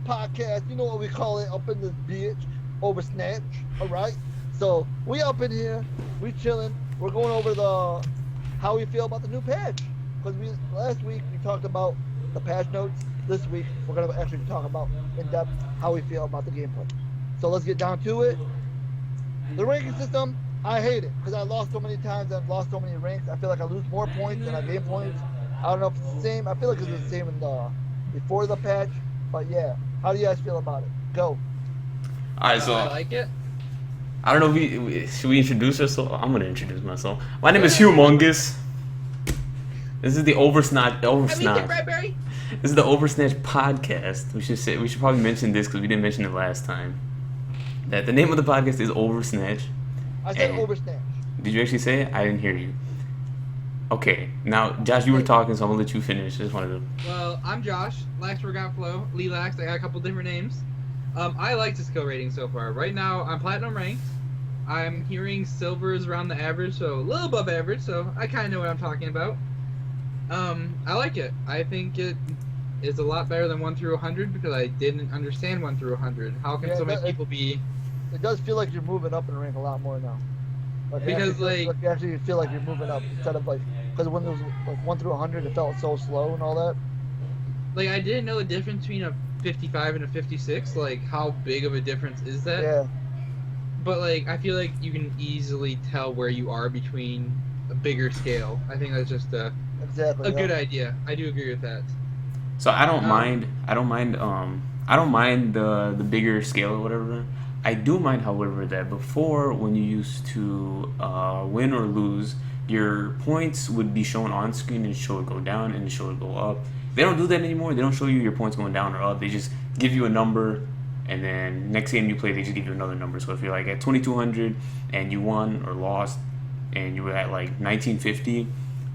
podcast. You know what we call it up in this bitch, Oversnatch. All right. So we up in here, we chilling. We're going over the how we feel about the new patch. Because last week we talked about the patch notes. This week we're gonna actually talk about in depth how we feel about the gameplay. So let's get down to it. The ranking system, I hate it because I lost so many times. I've lost so many ranks. I feel like I lose more points than I gain points. I don't know if it's the same. I feel like it's the same in the before the patch. But yeah, how do you guys feel about it? Go. All right, so I like it. I don't know. Should we introduce ourselves? I'm gonna introduce myself. My name is Humongous. This is the Oversnatch. Bradbury. This is the Oversnatch podcast. We should probably mention this because we didn't mention it last time. That the name of the podcast is Oversnatch. I said Oversnatch. Did you actually say it? I didn't hear you. Okay, now Josh, you were talking, so I'm gonna let you finish. I just wanted to. Well, I'm Josh. Lax Workout Flow. Relax. I got a couple different names. I like the skill rating so far. Right now, I'm platinum ranked. I'm hearing silver is around the average, so a little above average. So I kind of know what I'm talking about. I like it. I think it is a lot better than 1 through 100 because I didn't understand 1 through 100. How can so many people be? It does feel like you're moving up in rank a lot more now. Because you actually feel like you're moving up instead of because when it was 1 through 100, it felt so slow and all that. Like I didn't know the difference between a 55 and a 56. Like how big of a difference is that? Yeah. But I feel like you can easily tell where you are between a bigger scale. I think that's just a good idea. I do agree with that. So I don't mind the bigger scale or whatever. I do mind, however, that before when you used to win or lose, your points would be shown on screen and show it go down and show it go up. They don't do that anymore. They don't show you your points going down or up. They just give you a number, and then next game you play, they just give you another number. So if you're at 2200 and you won or lost, and you were at 1950.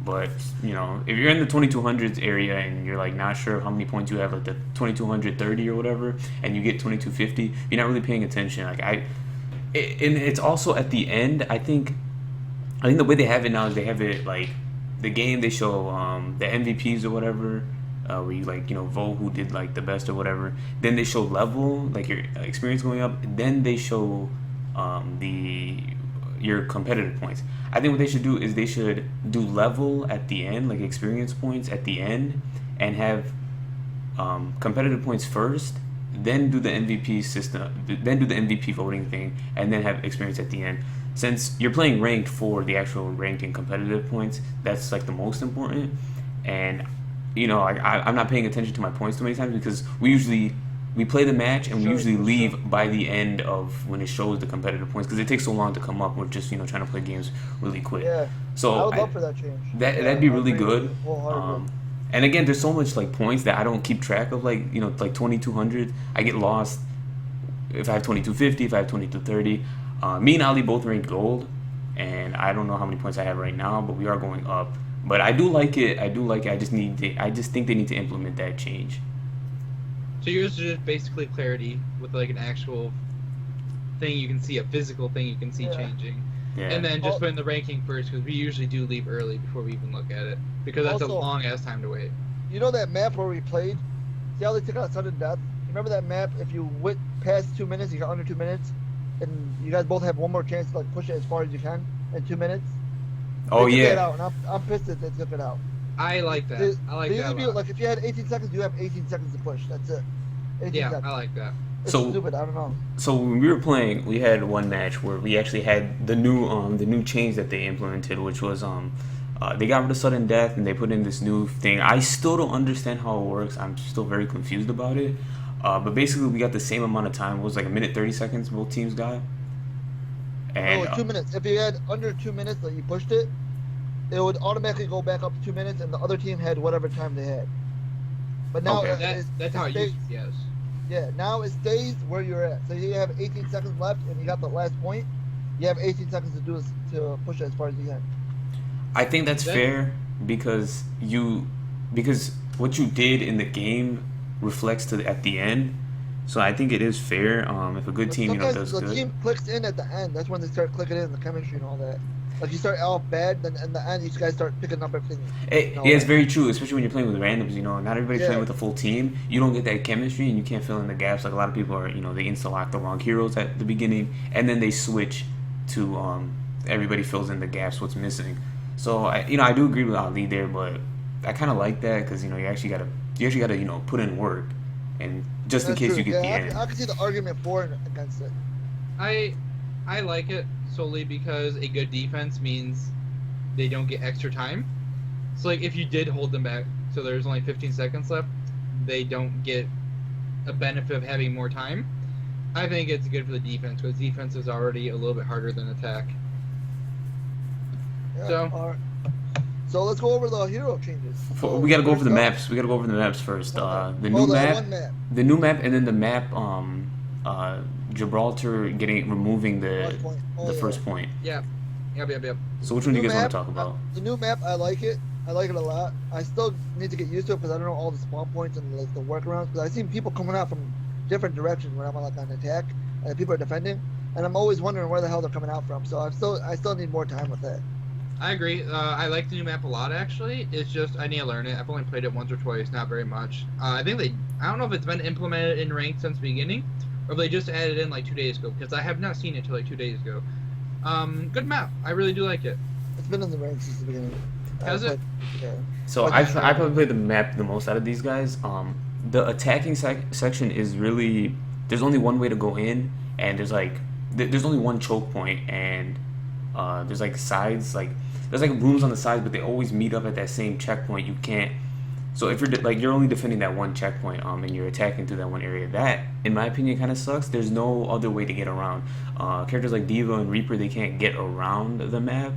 But, if you're in the 2200s area and you're not sure how many points you have, the 2230 or whatever, and you get 2250, you're not really paying attention. And it's also at the end. I think the way they have it now is they have it the game. They show the MVPs or whatever, where you vote who did the best or whatever. Then they show level, your experience going up. Then they show your competitive points. I think what they should do is they should do level at the end, experience points at the end, and have competitive points first, then do the MVP system, then do the MVP voting thing, and then have experience at the end. Since you're playing ranked for the actual ranked and competitive points, that's the most important. And I'm not paying attention to my points too many times because we play the match and we usually leave by the end of when it shows the competitive points because it takes so long to come up. We're just trying to play games really quick. Yeah. So I would love for that change. That'd be really good. And again, there's so much points that I don't keep track of. 2200, I get lost if I have 2250, if I have 2230. Me and Ali both ranked gold, and I don't know how many points I have right now, but we are going up. But I do like it. I just think they need to implement that change. So yours is just basically clarity with an actual thing you can see, a physical thing you can see changing. Yeah. And then just putting the ranking first because we usually do leave early before we even look at it because that's a long ass time to wait. You know that map where we played? See how they took out sudden death? You remember that map? If you went past 2 minutes, you got under 2 minutes, and you guys both have one more chance to push it as far as you can in 2 minutes. Oh they yeah. took it out, and I'm pissed that they took it out. I like that. I like that. If you had 18 seconds, you have 18 seconds to push. That's it. Seconds. I like that. It's stupid. I don't know. So when we were playing, we had one match where we actually had the new change that they implemented, which was they got rid of sudden death and they put in this new thing. I still don't understand how it works. I'm still very confused about it. But basically, we got the same amount of time. It was 1 minute 30 seconds both teams got. And 2 minutes. If you had under 2 minutes that you pushed it, it would automatically go back up to 2 minutes, and the other team had whatever time they had. But now that's how it used to be, yes. Yeah, now it stays where you're at. So you have 18 seconds left, and you got the last point. You have 18 seconds to push it as far as you can. I think that's fair because what you did in the game reflects at the end. So I think it is fair if a good team does good. The team clicks in at the end. That's when they start clicking in the chemistry and all that. Like you start off bad, then in the end you guys start picking up everything. Yeah, it's very true, especially when you're playing with randoms. You know, not everybody's Yeah. playing with a full team. You don't get that chemistry, and you can't fill in the gaps. Like a lot of people are, you know, they insta lock the wrong heroes at the beginning, and then they switch to everybody fills in the gaps, what's missing. So I do agree with Ali there, but I kind of like that because you actually gotta put in work, and just in That's case true. you get Yeah, the end. I can see the argument for and against it. I like it solely because a good defense means they don't get extra time. So like if you did hold them back, so there's only 15 seconds left, they don't get a benefit of having more time. I think it's good for the defense because defense is already a little bit harder than attack. Yeah, So- all right. So let's go over the hero changes. So We gotta go over first the up- maps. We gotta go over the maps first. Okay. The new the map, one map. the new map, and then the map. Gibraltar removing First point. Oh, the yeah. first point. Yep. So which one do you New guys want map, to talk about? The new map, I like it. I like it a lot. I still need to get used to it because I don't know all the spawn points and like the workarounds. Because I've seen people coming out from different directions when I'm like on attack and people are defending, and I'm always wondering where the hell they're coming out from. So I still need more time with that. I agree. I like the new map a lot actually. It's just I need to learn it. I've only played it once or twice, not very much. I think I don't know if it's been implemented in ranked since the beginning, or if they just added in like 2 days ago because I have not seen it till like 2 days ago. Good map. I really do like it. It's been in the ranks since the beginning. Has it? Yeah. So I probably played the map the most out of these guys. The attacking section is really there's only one way to go in, and there's only one choke point, and there's like sides there's like rooms on the sides, but they always meet up at that same checkpoint. You can't. So if you're only defending that one checkpoint, and you're attacking through that one area, that in my opinion kind of sucks. There's no other way to get around. Characters like Diva and Reaper, they can't get around the map,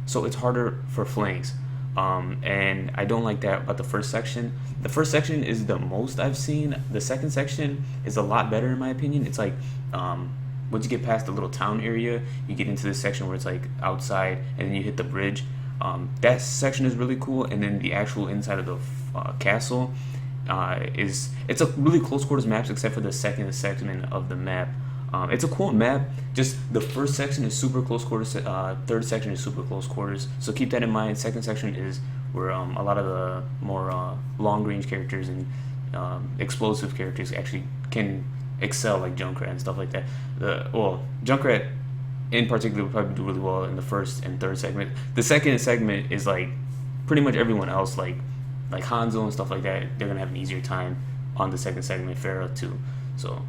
so it's harder for flanks. And I don't like that about the first section. The first section is the most I've seen. The second section is a lot better in my opinion. It's like once you get past the little town area, you get into this section where it's like outside, and then you hit the bridge. That section is really cool, and then the actual inside of the castle it's a really close quarters map except for the second segment of the map. It's a cool map. Just the first section is super close quarters. Third section is super close quarters. So keep that in mind. Second section is where a lot of the more long range characters and explosive characters actually can excel, like Junkrat and stuff like that. Junkrat in particular will probably do really well in the first and third segment. The second segment is like pretty much everyone else, like Hanzo and stuff like that. They're gonna have an easier time on the second segment. Farah too. So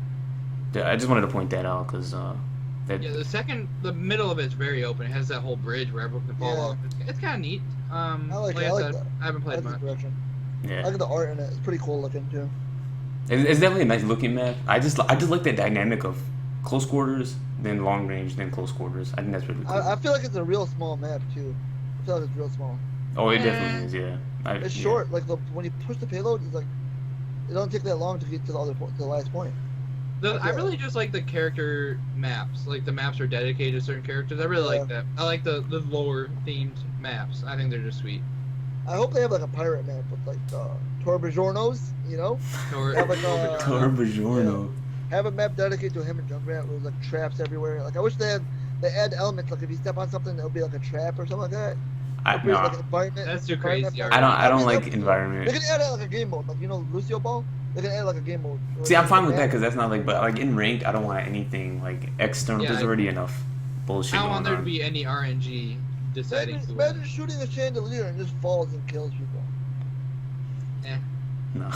I just wanted to point that out because the middle of it's very open. It has that whole bridge where everyone can fall Yeah. off. It's kind of neat. I like like it. I like said, that. I haven't I played like much. the direction. I yeah. like the art in it. It's pretty cool looking too. It's definitely a nice looking map. I just like that dynamic of close quarters, then long range, then close quarters. I think that's really cool. I feel like it's a real small map too. I feel like it's real small. Oh, it definitely is. Yeah. It's short. Like when you push the payload, it's like it don't take that long to get to the other point, to the last point. I really just like the character maps. Like the maps are dedicated to certain characters. I really like that. I like the lore themed maps. I think they're just sweet. I hope they have like a pirate map with like Torbajornos, you know? Or, Have like Torbajorno. Have a map dedicated to him and Junkrat with like traps everywhere. Like I wish they add elements like if you step on something it'll be like a trap or something like that. Like environment. That's too environment crazy. map. I don't like They environment. can add it like a game mode, like you know Lucio Ball. They can add like a game mode. See, I'm fine with that because that's not like, but like in ranked, I don't want anything like external. Yeah, There's already enough bullshit I don't going want there to on. be any RNG deciding to win. Imagine shooting a chandelier and just falls and kills people. No,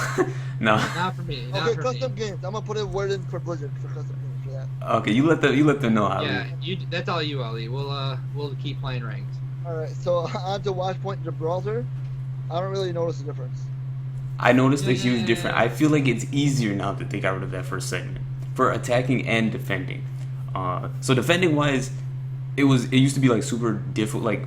no. Not for me. Not Okay, for custom me. games. I'm gonna put a word in for Blizzard for custom games for that. Okay, you let them know. Ali. Yeah, that's all you, Ali. We'll keep playing ranked. All right, so on to Watchpoint Gibraltar. I don't really notice the difference. I noticed a huge difference. I feel like it's easier now that they got rid of that first segment for attacking and defending. So defending wise, it used to be like super difficult. Like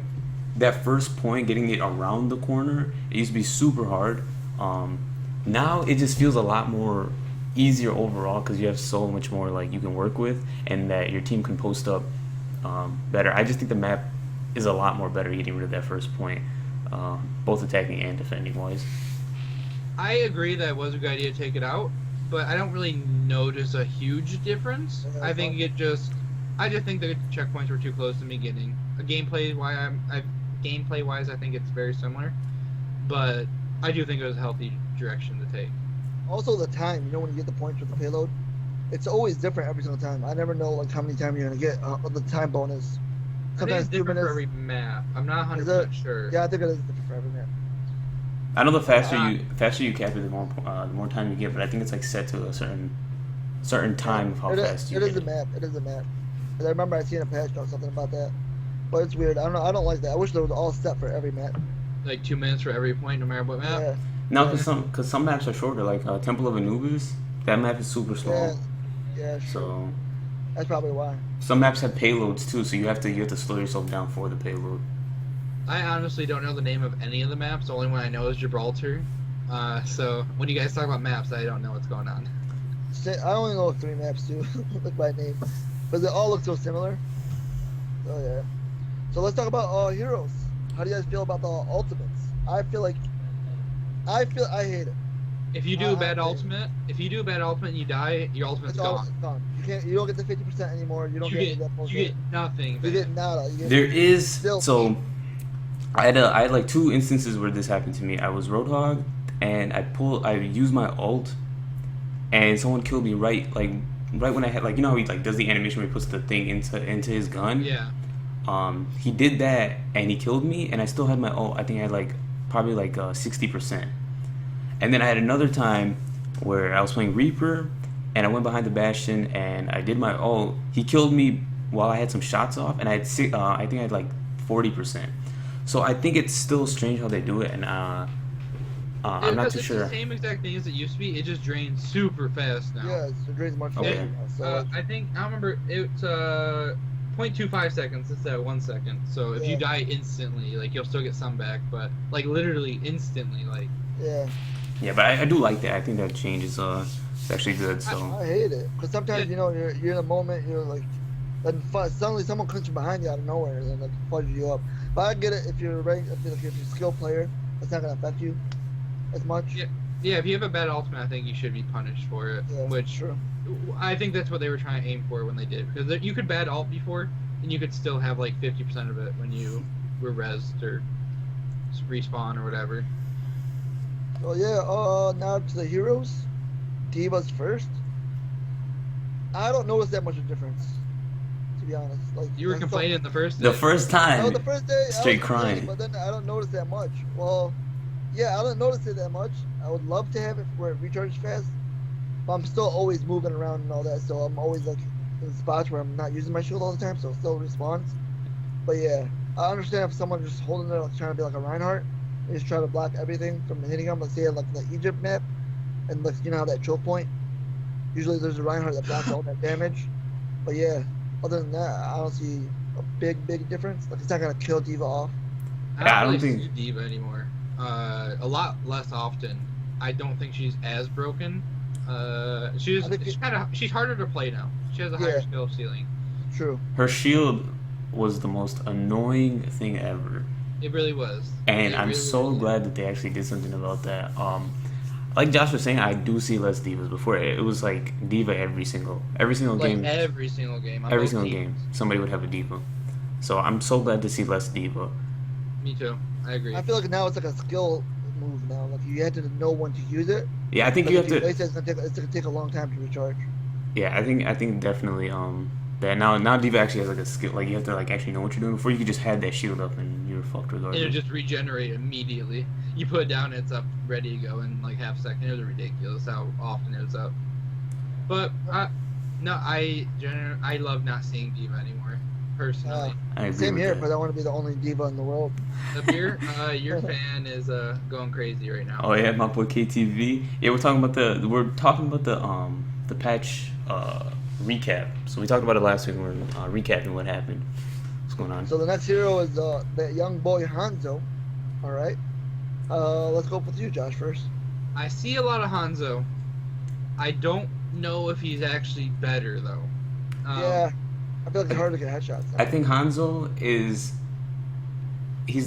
that first point, getting it around the corner, it used to be super hard. Now it just feels a lot more easier overall because you have so much more like you can work with, and that your team can post up better. I just think the map is a lot more better getting rid of that first point, both attacking and defending wise. I agree that it was a good idea to take it out, but I don't really notice a huge difference. Yeah, I think it just I just think the checkpoints were too close to me getting. Gameplay wise, I think it's very similar, but I do think it was a healthy direction to take. Also, the time. You know, when you get the points with the payload, it's always different every single time. I never know like how many times you're gonna get the time bonus. I think it's 2 different minutes. for every map. I'm not 100% sure. Yeah, I think it is different for every map. I know the faster you capture, the more time you get, but I think it's like set to a certain time of how fast you It get. is a map. It is a map. 'Cause I remember I seen a patch note something about that, but it's weird. I don't like that. I wish there was all set for every map. Like 2 minutes for every point, no matter what map. Yeah. No, because some maps are shorter, like Temple of Anubis. That map is super small. Yeah. Sure. So That's probably why. some maps have payloads too, so you have to slow yourself down for the payload. I honestly don't know the name of any of the maps. The only one I know is Gibraltar. So when you guys talk about maps, I don't know what's going on. I only know 3 maps too, like by name, but they all look so similar. So yeah. So let's talk about heroes. How do you guys feel about the ultimates? I hate it. If you do a bad ultimate, and you die, your ultimate's gone. It's gone. You don't get the 50% anymore. You don't get that bullshit. You get nothing. You get nada. There is still. So I had like 2 instances where this happened to me. I was Roadhog and I used my ult and someone killed me right when I had, like, you know how he like does the animation where he puts the thing into his gun. Yeah. He did that and he killed me and I still had my ult. I think I had like probably like 60%. And then I had another time where I was playing Reaper and I went behind the Bastion and I did my ult. He killed me while I had some shots off and I think I had like 40%. So I think it's still strange how they do it, and I'm not too sure. It's the same exact thing as it used to be. It just drains super fast now. Yeah, it drains much Okay. faster now. So I remember it's 0.25 seconds instead of 1 second. So if you die instantly, like, you'll still get some back, but like literally instantly, like. yeah. Yeah, but I do like that. I think that change is it's actually good. So I hate it because sometimes you know you're in a moment, you're like, then suddenly someone comes from behind you out of nowhere and like fudges you up. But I get it if you're ranked, if you're a skilled player, it's not gonna affect you as much. Yeah, if you have a bad ultimate, I think you should be punished for it. Yeah, which true. I think that's what they were trying to aim for when they did, because you could bad ult before, and you could still have like 50% of it when you were rezzed or respawn or whatever. So yeah, now to the heroes. Divas first. I don't notice that much of a difference, to be honest. Like, You were complaining the first day. the first time, No, the first day straight I was complaining, crying. but then I don't notice that much. Well, yeah, I don't notice it that much. I would love to have it where it recharges fast, but I'm still always moving around and all that, so I'm always like in spots where I'm not using my shield all the time, so it still respawns. But yeah, I understand if someone just holding there, like trying to be like a Reinhardt, they just try to block everything from hitting them. Let's say like the Egypt map, and like you know how that choke point. Usually there's a Reinhardt that blocks all that damage. But yeah, other than that, I don't see a big difference. Like it's not gonna kill Diva off. Yeah, I don't really think- see Diva anymore. A lot less often. I don't think she's as broken. She's harder to play now. She has a higher skill ceiling. True. Her shield was the most annoying thing ever, It really was. and It I'm really so was. glad that they actually did something about that. Like Josh was saying, I do see less divas. Before it was like diva every single Like game. every single game. on Every both single teams. game, somebody would have a diva. So I'm so glad to see less diva. Me too. I agree. I feel like now it's like a skill move now. Like you have to know when to use it. Yeah, I think Like you if have to. waste it, it's gonna take a long time to recharge. Yeah, I think definitely that now diva actually has like a skill. Like you have to like actually know what you're doing. Before you could just have that shield up and you're fucked regardless. It'll just regenerate immediately. You put it down, it's up, ready to go in like half a second. It was ridiculous how often it was up. But I love not seeing Diva anymore, personally. I agree Same with here, that. but I want to be the only diva in the world. Abir, your fan is going crazy right now. Oh yeah, my boy KTV. Yeah, we're talking about the patch recap. So we talked about it last week. And we're recapping what happened. What's going on? So the next hero is that young boy Hanzo. All right. Let's go with you, Josh, first. I see a lot of Hanzo. I don't know if he's actually better though. Yeah, I feel like it's hard to get headshots. I think Hanzo he's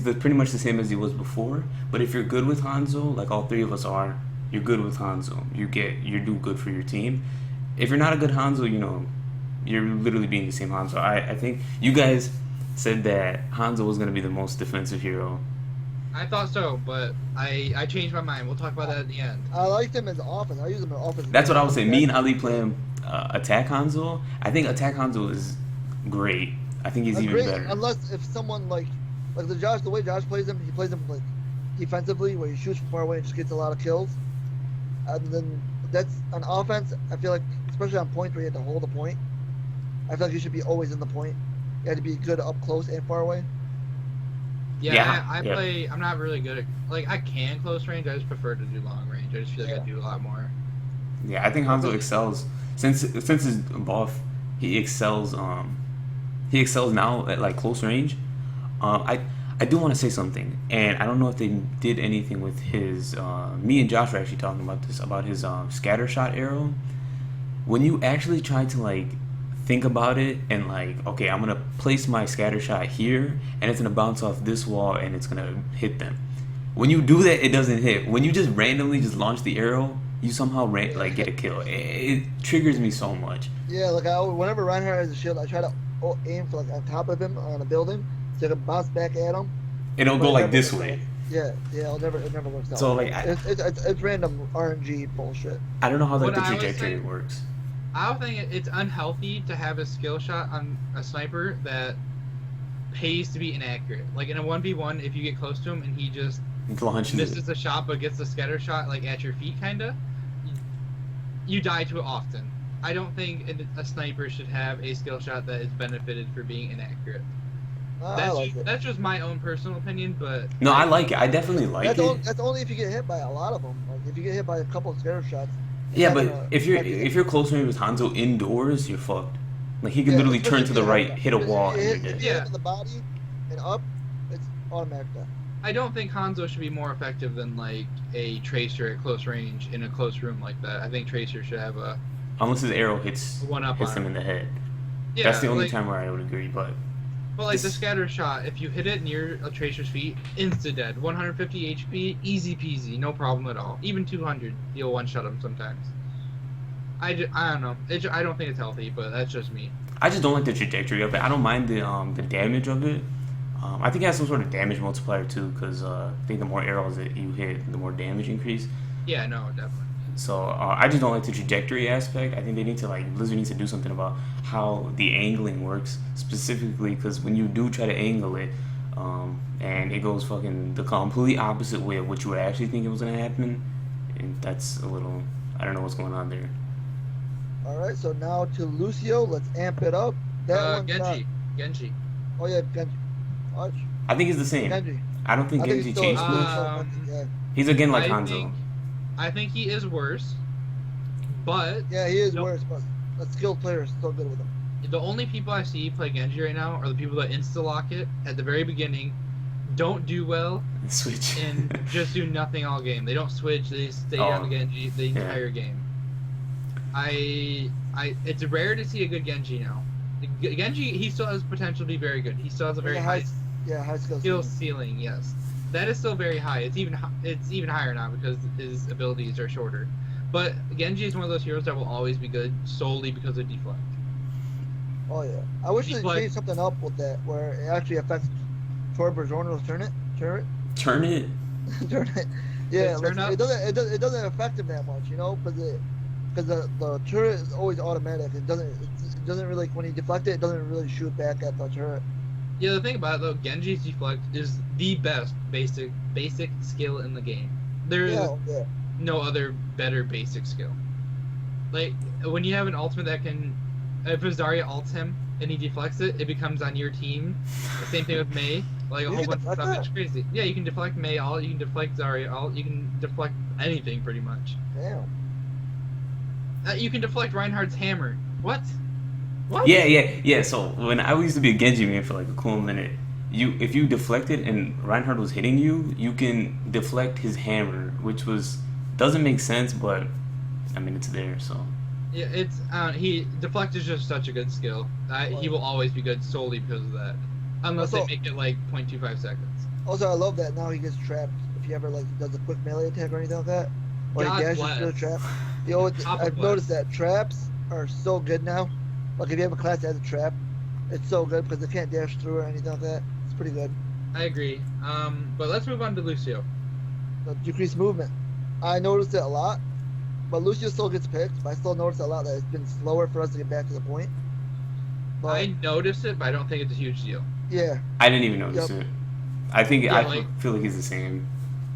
pretty much the same as he was before. But if you're good with Hanzo, like all three of us are, you're good with Hanzo. You do good for your team. If you're not a good Hanzo, You're literally being the same Hanzo. I think you guys said that Hanzo was gonna be the most defensive hero. I thought so, but I changed my mind. We'll talk about that at the end. I liked him as offense. I use him as offense. That's what I was saying. Me and Ali play him attack Hanzo. I think attack Hanzo is great. I think he's That's even great, better. unless if someone like the way Josh plays him, he plays him like defensively, where he shoots from far away and just gets a lot of kills. And then that's on offense. I feel like, especially on points where you have to hold a point, I feel like you should be always in the point. You have to be good up close and far away. Yeah, I play. I'm not really good at I can close range. I just prefer to do long range. I just feel like I do a lot more. Yeah, I think Hanzo excels since his buff. He excels. He excels now at like close range. I do want to say something, and I don't know if they did anything with his. Me and Josh were actually talking about this about his scatter shot arrow. When you actually try to like think about it and like, okay, I'm gonna place my scatter shot here, and it's gonna bounce off this wall, and it's gonna hit them. When you do that, it doesn't hit. When you just randomly just launch the arrow, you somehow get a kill. It triggers me so much. Yeah, like whenever Reinhardt has a shield, I try to aim for like on top of him on a building, so I can bounce back at him. It'll go like this way. Yeah, it never works out. So like, it's random RNG bullshit. I don't know how like the What I would trajectory say- works. I would think it's unhealthy to have a skill shot on a sniper that pays to be inaccurate. Like in a 1v1, if you get close to him and he just Launches misses the shot but gets the scatter shot like at your feet, kinda, you die to it often. I don't think a sniper should have a skill shot that is benefited for being inaccurate. I like it. That's just my own personal opinion, but No, I like it. I definitely like it. That's only if you get hit by a lot of them. Like if you get hit by a couple of scatter shots. Yeah, it's but not gonna if affect you. you're close range with Hanzo indoors, you're fucked. Like he can literally turn to the right, hit a wall, and you're If dead. you hit in the body and up, it's automatic death. I don't think Hanzo should be more effective than like a Tracer at close range in a close room like that. I think Tracer should have a Unless his arrow hits one up hits on him in him. the head. Yeah, That's the only like, time where I would agree. But like the this- scatter shot, if you hit it near a Tracer's feet, insta dead. 150 HP, easy peasy, no problem at all. Even 200, you'll one shot him sometimes. I don't know. I don't think it's healthy, but that's just me. I just don't like the trajectory of it. I don't mind the damage of it. I think it has some sort of damage multiplier too, because I think the more arrows that you hit, the more damage increase. Yeah, no, definitely. So I just don't like the trajectory aspect. I think they need to Blizzard needs to do something about how the angling works specifically, because when you do try to angle it, and it goes fucking the complete opposite way of what you would actually think it was gonna happen, and that's a little, I don't know what's going on there. All right, so now to Lucio. Let's amp it up. That one's not- Genji. Oh yeah, Genji. Watch. I think it's the same. Genji. I don't think I think Genji he's still- changed still- much. yeah. He's again like I Hanzo. think he is worse, but Yeah, he is Nope. worse, but a skilled player is still good with him. the only people I see play Genji right now are the people that insta-lock it at the very beginning, don't do well, Switch. and just do nothing all game. They don't switch, they stay on the Genji the entire game. It's rare to see a good Genji now. Genji, he still has potential to be very good. He still has a very high high skill skill ceiling. ceiling, yes. That is still very high. It's even higher now because his abilities are shorter. But Genji is one of those heroes that will always be good solely because of deflect. Oh yeah. I wish they Deflect. changed something up with that, where it actually affects Torber's Ornals turn it. Turn it. Turn it. Yeah, Turn like, up? it doesn't affect him that much, you know, because the turret is always automatic. It doesn't really, when you deflect it, it doesn't really shoot back at the turret. Yeah, the thing about it though, Genji's deflect is the best basic skill in the game. There's Yeah. no other better basic skill. Like when you have an ultimate that can, if a Zarya ults him and he deflects it, it becomes on your team. The same thing with Mei, like a You whole can bunch of deflect stuff. that? It's crazy. Yeah, you can deflect Mei ult, you can deflect Zarya ult, you can deflect anything pretty much. Damn. You can deflect Reinhardt's hammer. What? What? Yeah. So when I used to be a Genji man for like a cool minute, if you deflected and Reinhardt was hitting you, you can deflect his hammer, which doesn't make sense, but I mean it's there. So Yeah, deflect is just such a good skill. He will always be good solely because of that, unless Also- they make it like 0.25 seconds. Also, I love that now he gets trapped. If he ever does a quick melee attack or anything like that, or God he dashes bless. through a trap. I've Bless. noticed that traps are so good now. Like if you have a class that has a trap, it's so good because they can't dash through or anything like that. It's pretty good. I agree. But let's move on to Lucio. The decreased movement. I noticed it a lot, but Lucio still gets picked. But I still notice a lot that it's been slower for us to get back to the point. But, I noticed it, but I don't think it's a huge deal. yeah, I didn't even notice it. I think Yeah, I like- feel like he's the same.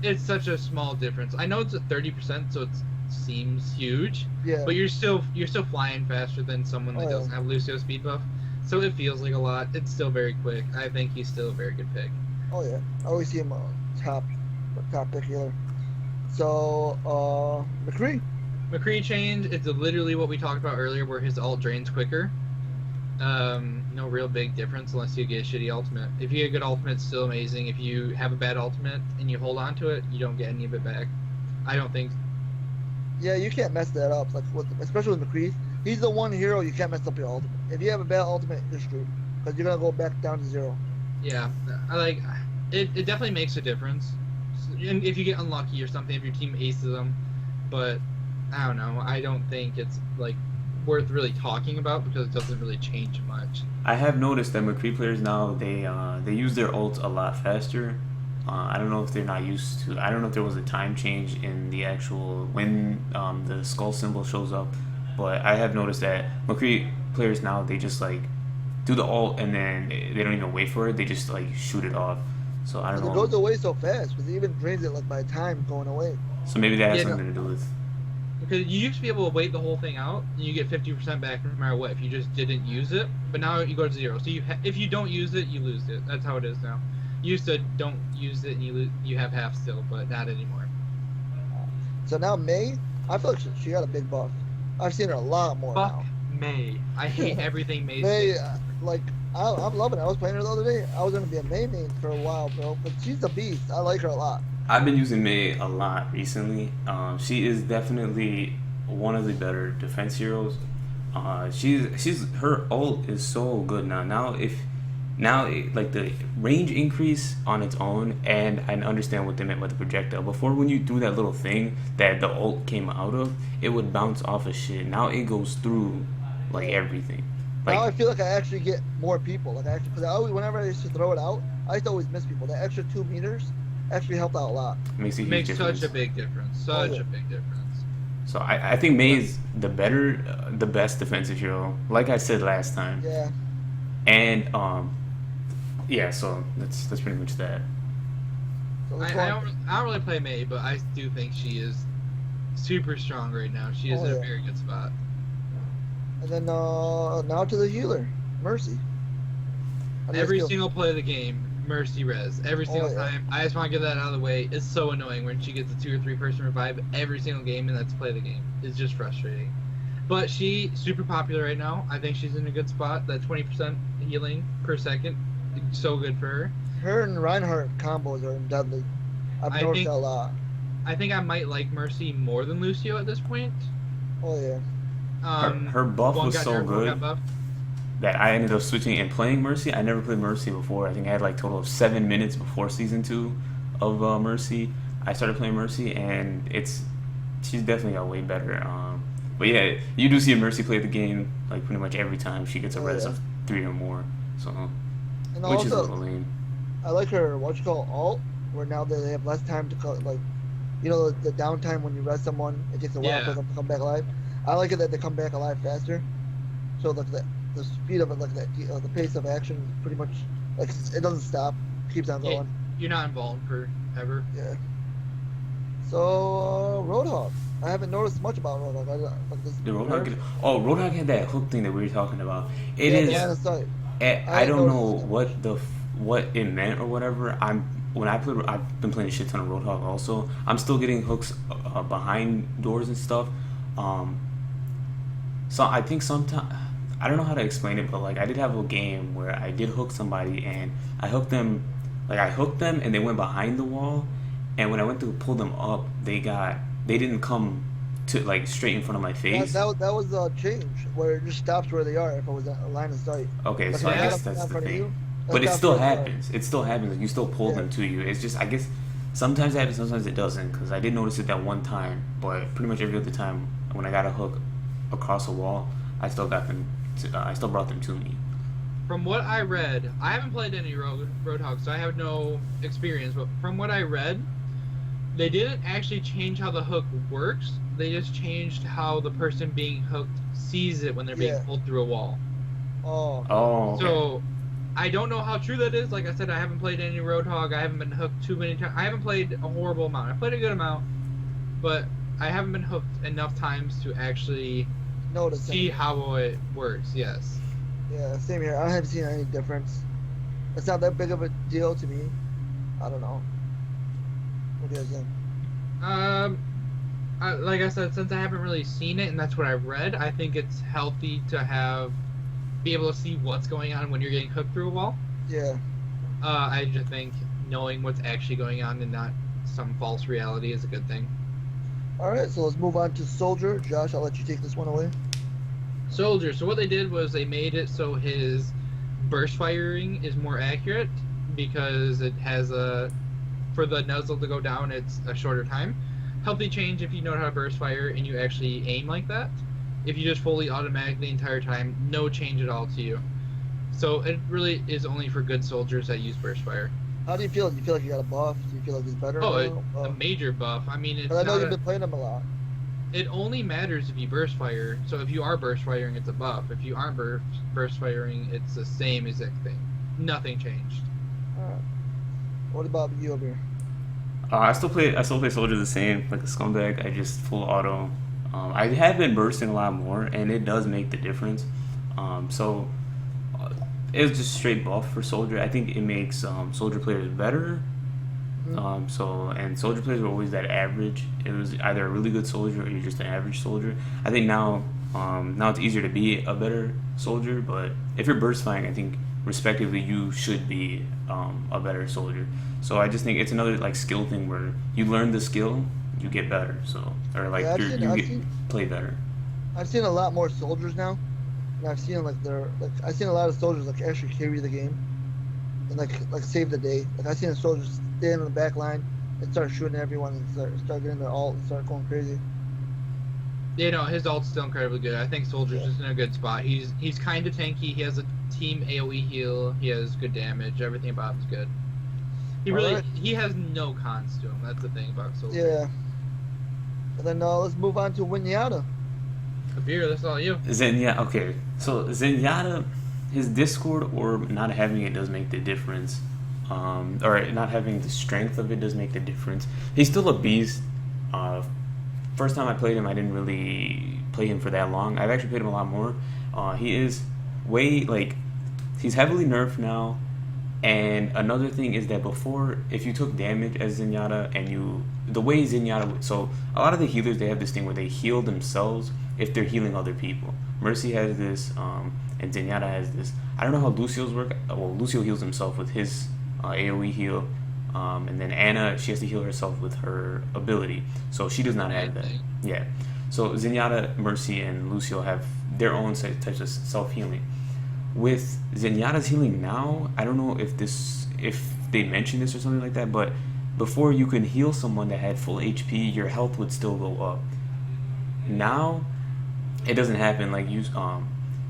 It's such a small difference. I know it's at 30%, so it seems huge, yeah. but you're still flying faster than someone that Oh, yeah. doesn't have Lucio speed buff. So it feels like a lot. It's still very quick. I think he's still a very good pick. Oh yeah, I always see him top pick healer. So McCree. McCree change, it's literally what we talked about earlier, where his ult drains quicker. No real big difference unless you get a shitty ultimate. If you get a good ultimate, it's still amazing. If you have a bad ultimate and you hold on to it, you don't get any of it back. I don't think. Yeah, you can't mess that up. Like especially with McCree, he's the one hero you can't mess up your ultimate. If you have a bad ultimate, you're screwed because you're gonna go back down to 0. Yeah, I like it. It definitely makes a difference. And if you get unlucky or something, if your team aces them, but I don't know. I don't think it's like worth really talking about because it doesn't really change much. I have noticed that McCree players now they use their ults a lot faster. I don't know if they're not used to. I don't know if there was a time change in the actual when the skull symbol shows up, but I have noticed that McCree players now they just like do the ult and then they don't even wait for it. They just like shoot it off. So I don't It know. goes away so fast because it even drains it like by time going away. So maybe that has Yeah, no. something to do with. Because you used to be able to wait the whole thing out, and you get 50% back no matter what if you just didn't use it. But now you go to 0. So if you don't use it, you lose it. That's how it is now. You used to don't use it and you have half still, but not anymore. So now May, I feel like she got a big buff. I've seen her a lot more Fuck now. May. I hate everything May. May, like I'm loving it. I was playing her the other day. I was gonna be a May main for a while, bro. But she's a beast. I like her a lot. I've been using Mei a lot recently. She is definitely one of the better defense heroes. She's her ult is so good now. Like the range increase on its own, and I understand what they meant by the projectile. Before, when you do that little thing that the ult came out of, it would bounce off of shit. Now it goes through like everything. Now I Like feel like I actually get more people. Like actually, because whenever I used to throw it out, I used to always miss people. That extra 2 meters actually helped out a lot. makes a huge Makes difference. such a big difference. Such yeah. a big difference. So I think Mei is the best defensive hero. Like I said last time. Yeah. And yeah, so that's pretty much that. So I let's go on. don't really play May, but I do think she is super strong right now. She is Oh, in a yeah. very good spot. And then now to the healer, Mercy. How do you guys Every feel? single play of the game, Mercy res. Every single yeah. time. I just want to get that out of the way. It's so annoying when she gets a 2 or 3 person revive every single game, and that's play of the game. It's just frustrating. But she super popular right now. I think she's in a good spot. That 20% healing per second, so good for her. Her and Reinhardt combos are deadly. I've I noticed think- that a lot. I think I might like Mercy more than Lucio at this point. Oh yeah. Her buff one was got so nerfed, one good. got buffed. That I ended up switching and playing Mercy. I never played Mercy before. I think I had like total of 7 minutes before season 2 of Mercy. I started playing Mercy, and she's definitely got way better. But yeah, you do see a Mercy play the game like pretty much every time she gets a Oh, res yeah. of 3 or more. So And which is a also, little lame. I like her alt, where now they have less time to like, you know, the downtime when you rest someone, it takes a while Yeah. for them to come back alive. I like it that they come back alive faster. So like the speed of it, like the pace of action, is pretty much like it doesn't stop, keeps on Yeah. going. You're not involved forever. Yeah. So Roadhog, I haven't noticed much about Roadhog. The Roadhog. Roadhog had that hook thing that we were talking about. It yeah, is. the line of sight. I don't know noticed what it meant or whatever. I've been playing a shit ton of Roadhog also. I'm still getting hooks behind doors and stuff. So I think sometimes I don't know how to explain it, but like I did have a game where I did hook somebody and I hooked them and they went behind the wall, and when I went to pull them up, they didn't come to like straight in front of my face. That was a change where it just stops where they are if it was a line of sight. Okay, Like, so I if they guess have them that's in the front of thing. you, But it that's still where they are. happens. It still happens. Like you still pull them to you. It's just I guess sometimes it happens, sometimes it doesn't. Because I did notice it that one time, but pretty much every other time when I got a hook across a wall, I still got them I still brought them to me. From what I read, I haven't played any Roadhog, so I have no experience. But from what I read, they didn't actually change how the hook works. They just changed how the person being hooked sees it when they're being pulled through a wall. Oh. Oh. Okay. So I don't know how true that is. Like I said, I haven't played any Roadhog. I haven't been hooked too many times. I haven't played a horrible amount. I played a good amount, but I haven't been hooked enough times to actually see how it works. Yes. Yeah, same here. I haven't seen any difference. It's not that big of a deal to me. I don't know. What do you guys think? Like I said, since I haven't really seen it, and that's what I read, I think it's healthy to be able to see what's going on when you're getting hooked through a wall. Yeah. I just think knowing what's actually going on and not some false reality is a good thing. All right, so let's move on to Soldier. Josh, I'll let you take this one away. Soldier. So what they did was they made it so his burst firing is more accurate because it has for the nozzle to go down, it's a shorter time. Healthy change if you know how to burst fire and you actually aim like that. If you just fully automatic the entire time, no change at all to you. So it really is only for good soldiers that use burst fire. How do you feel? Do you feel like you got a buff? Do you feel like it's better? A major buff. I mean, I know you've been playing them a lot. It only matters if you burst fire. So if you are burst firing, it's a buff. If you aren't burst firing, it's the same exact thing. Nothing changed. Alright. What about you over here? I still play Soldier the same, like a scumbag. I just full auto. I have been bursting a lot more, and it does make the difference. So it's just straight buff for Soldier. I think it makes Soldier players better. And Soldier players were always that average. It was either a really good soldier or you're just an average soldier. I think now it's easier to be a better soldier, but if you're burst firing, I think respectively you should be a better soldier. So I just think it's another like skill thing where you learn the skill, you get better. So or like play better. I've seen a lot more soldiers now, and I've seen I've seen a lot of soldiers like actually carry the game and like save the day. Like I've seen a soldier stand on the back line and start shooting everyone and start getting their ult and start going crazy. Yeah, no, his ult's still incredibly good. I think Soldier's just in a good spot. He's kind of tanky. He has a team AoE heal. He has good damage. Everything about him's good. He has no cons to him. That's the thing about Soldier. Yeah. And then let's move on to Zenyatta. Abireo, that's all you. Zenyatta, okay. So Zenyatta, his Discord orb not having it does make the difference. Or not having the strength of it does make the difference. He's still a beast. First time I played him, I didn't really play him for that long. I've actually played him a lot more. He is he's heavily nerfed now. And another thing is that before, if you took damage as Zenyatta and the way Zenyatta, so a lot of the healers, they have this thing where they heal themselves if they're healing other people. Mercy has this, and Zenyatta has this. I don't know how Lucio's work. Well, Lucio heals himself with his AoE heal. And then Anna, she has to heal herself with her ability. So she does not have that. Yeah. So Zenyatta, Mercy, and Lucio have their own types of self-healing. With Zenyatta's healing now, I don't know if they mentioned this or something like that, but before you could heal someone that had full HP, your health would still go up. Now, it doesn't happen like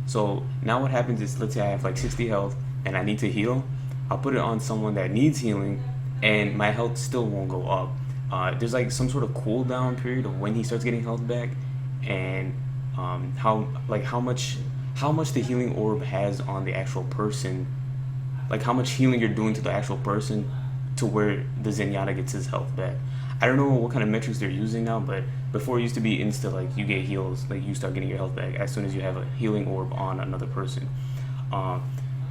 so now what happens is, let's say I have like 60 health and I need to heal, I'll put it on someone that needs healing and my health still won't go up. There's like some sort of cooldown period of when he starts getting health back, and how much the healing orb has on the actual person, like how much healing you're doing to the actual person to where the Zenyatta gets his health back. I don't know what kind of metrics they're using now, but before it used to be insta, like you get heals, like you start getting your health back as soon as you have a healing orb on another person. Now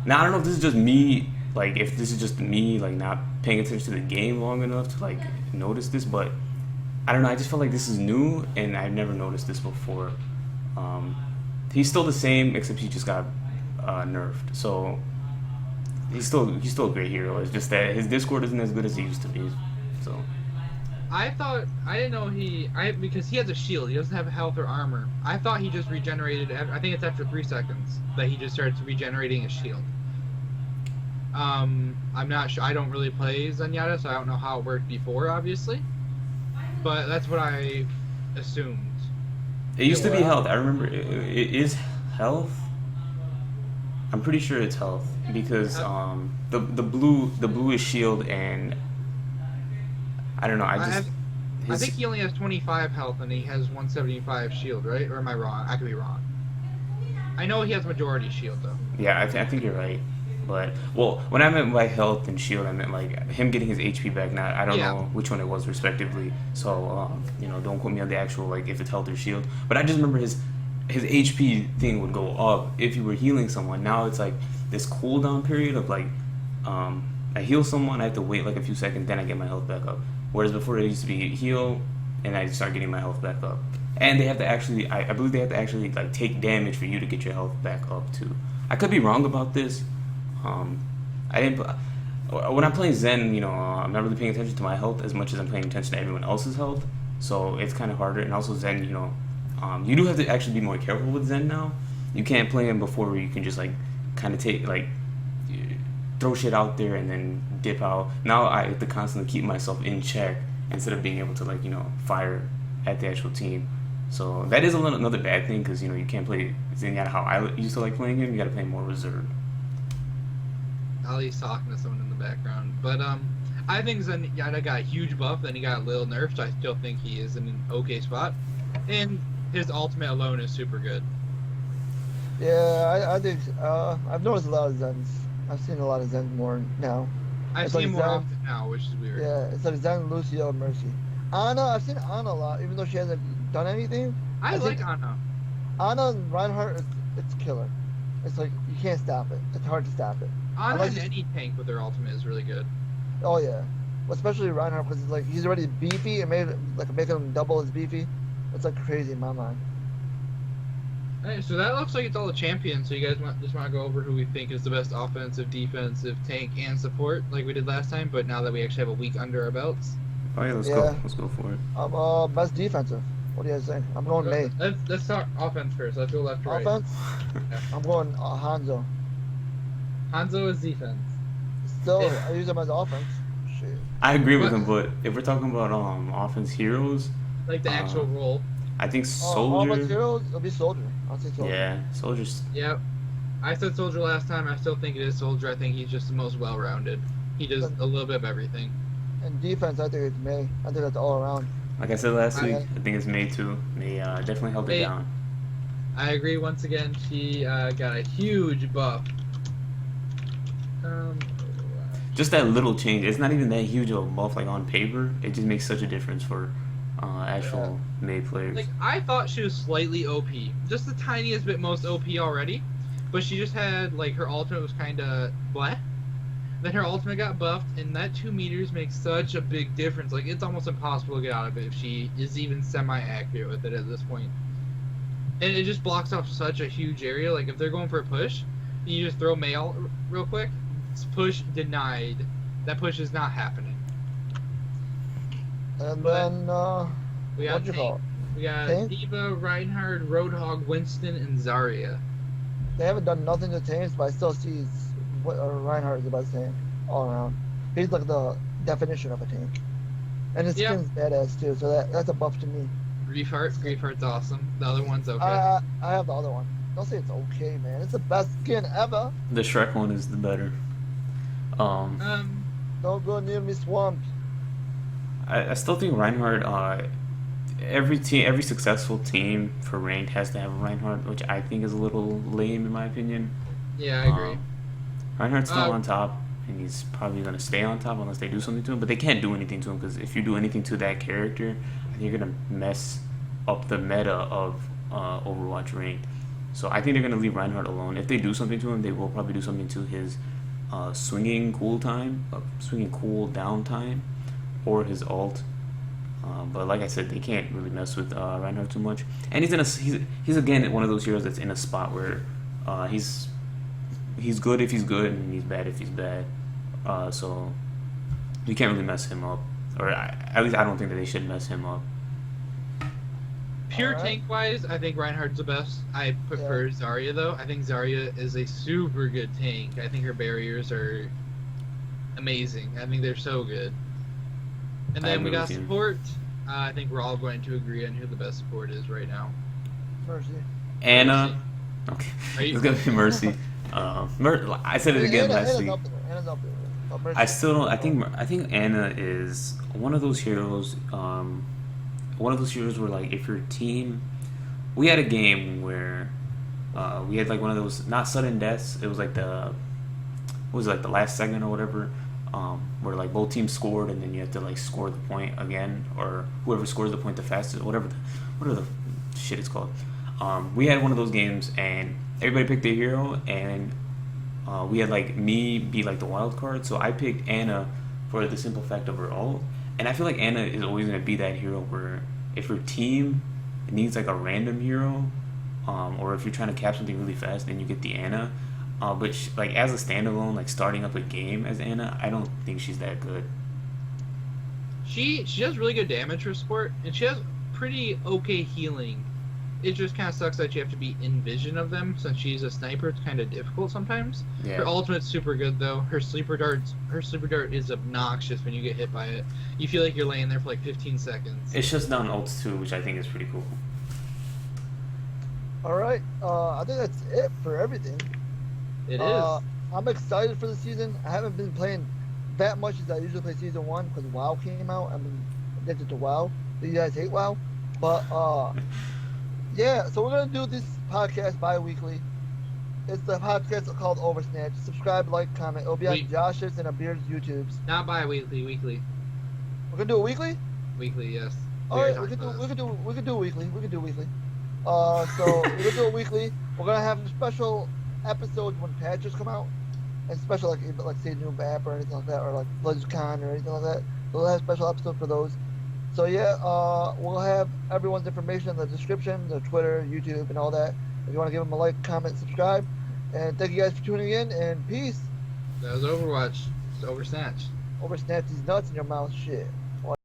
I don't know if this is just me, like if this is just me like not paying attention to the game long enough to like notice this, but I don't know, I just feel like this is new and I've never noticed this before. He's still the same, except he just got nerfed. So he's still a great hero. It's just that his Discord isn't as good as he used to be. So I didn't know because he has a shield. He doesn't have health or armor. I thought he just regenerated. I think it's after 3 seconds that he just starts regenerating his shield. I'm not sure. I don't really play Zenyatta, so I don't know how it worked before, obviously. But that's what I assumed. It used to be health. I remember it is health, I'm pretty sure it's health because the blue is shield and I don't know. I think he only has 25 health and he has 175 shield, right? Or am I wrong? I could be wrong. I know he has majority shield though. Yeah, I think you're right. But well, when I meant by health and shield, I meant like him getting his HP back. Not I don't know which one it was respectively. So don't quote me on the actual like if it's health or shield. But I just remember his HP thing would go up if you were healing someone. Now it's like this cooldown period of like I heal someone, I have to wait like a few seconds, then I get my health back up. Whereas before it used to be heal, and I start getting my health back up. And they have to actually, I believe they have to actually like take damage for you to get your health back up too. I could be wrong about this. I didn't. When I'm playing Zen, I'm not really paying attention to my health as much as I'm paying attention to everyone else's health. So it's kind of harder. And also Zen, you do have to actually be more careful with Zen now. You can't play him before where you can just like kind of take like throw shit out there and then dip out. Now I have to constantly keep myself in check instead of being able to like fire at the actual team. So that is another bad thing because you can't play Zen how I used to like playing him. You got to play more reserved. Ali's talking to someone in the background, but I think Zen got a huge buff, then he got a little nerfed. So I still think he is in an okay spot, and his ultimate alone is super good. Yeah, I think I've noticed a lot of Zens. I've seen a lot of Zens more now. I see him more often now, which is weird. Yeah, it's like Zen, Lucio, and Mercy. Ana, I've seen Ana a lot, even though she hasn't done anything. I like Ana. Ana and Reinhardt, it's killer. It's like you can't stop it. It's hard to stop it. Ana and any tank with their ultimate is really good. Oh yeah, especially Reinhardt because it's like he's already beefy and making him double his beefy. It's like crazy in my mind. Hey, so that looks like it's all the champions. So you guys just want to go over who we think is the best offensive, defensive, tank, and support, like we did last time. But now that we actually have a week under our belts. Oh yeah, let's go. Let's go for it. I'm best defensive. What do you guys think? I'm going May. Let's talk offense first. Let's go left to right. Offense? Yeah. I'm going Hanzo. Hanzo is defense. Still, I use him as offense. Shit. I agree with him, but if we're talking about offense heroes, like the actual role, I think Soldier. Offense heroes, it'll be Soldier. I'll say Soldier. Yeah, Soldier's. Yep. I said Soldier last time. I still think it is Soldier. I think he's just the most well-rounded. He does a little bit of everything. And defense, I think it's May. I think that's all around. Like I said last week, I think it's May too. May definitely held it down. I agree. Once again, she got a huge buff. Just that little change. It's not even that huge of a buff like on paper. It just makes such a difference for actual May players. Like I thought she was slightly OP, just the tiniest bit most OP already, but she just had like her ultimate was kind of blah. Then her ultimate got buffed, and that 2 meters makes such a big difference. Like it's almost impossible to get out of it if she is even semi-accurate with it at this point. And it just blocks off such a huge area. Like if they're going for a push, you just throw mail real quick. Push denied. That push is not happening. And but then we got what'd you call it? We got Tank? Diva, Reinhardt, Roadhog, Winston, and Zarya. They haven't done nothing to tanks, but I still see Reinhardt is the best tank all around. He's like the definition of a tank. And his skin's badass too, so that's a buff to me. Griefheart's awesome. The other one's okay. I have the other one. Don't say it's okay, man. It's the best skin ever. The Shrek one is the better. Don't go near me, swamp. I still think Reinhardt. Every successful team for ranked has to have a Reinhardt, which I think is a little lame in my opinion. Yeah, I agree. Reinhardt's still on top, and he's probably gonna stay on top unless they do something to him. But they can't do anything to him because if you do anything to that character, I think you're gonna mess up the meta of Overwatch ranked. So I think they're gonna leave Reinhardt alone. If they do something to him, they will probably do something to his swinging cool down time, or his ult. But like I said, they can't really mess with Reinhardt too much. And he's again one of those heroes that's in a spot where he's good if he's good and he's bad if he's bad. So you can't really mess him up, or at least I don't think that they should mess him up. Pure tank wise, I think Reinhardt's the best. I prefer Zarya though. I think Zarya is a super good tank. I think her barriers are amazing. I think they're so good. And then we got support. I think we're all going to agree on who the best support is right now. Mercy. Anna. Okay. It's gonna be Mercy. I said it again last week. Anna's up there. But Mercy- I still don't. I think Anna is one of those heroes. One of those heroes where like if your team, we had a game where we had like one of those not sudden deaths. It was like what was it, like the last second or whatever, where like both teams scored and then you have to like score the point again, or whoever scores the point the fastest, whatever the shit it's called. We had one of those games and everybody picked their hero and we had like me be like the wild card, so I picked Anna for the simple fact of her ult, and I feel like Anna is always gonna be that hero where if her team needs like a random hero, or if you're trying to cap something really fast, then you get the Anna. But like as a standalone, like starting up a game as Anna, I don't think she's that good. She does really good damage for support, and she has pretty okay healing. It just kind of sucks that you have to be in vision of them since she's a sniper. It's kind of difficult sometimes. Yeah. Her ultimate's super good though. Her sleeper dart is obnoxious when you get hit by it. You feel like you're laying there for like 15 seconds. It shuts down ults too, which I think is pretty cool. All right. I think that's it for everything. It is. I'm excited for the season. I haven't been playing that much as I usually play season 1 because WoW came out. I've been addicted to WoW. So you guys hate WoW, but yeah. So we're gonna do this podcast bi-weekly. It's the podcast called Oversnatch. Subscribe, like, comment. It'll be on Josh's and Abir's YouTubes. Not bi-weekly, weekly. We're gonna do it weekly. Weekly, yes. All right, we could do weekly. We could do weekly. So we're gonna do it weekly. We're gonna have special episodes when patches come out, and special like say new map or anything like that, or like BlizzCon or anything like that. We'll have special episodes for those. So yeah, we'll have everyone's information in the description, their Twitter, YouTube, and all that. If you want to give them a like, comment, subscribe, and thank you guys for tuning in. And peace. That was Overwatch. It's Oversnatch. Oversnatch these nuts in your mouth, shit.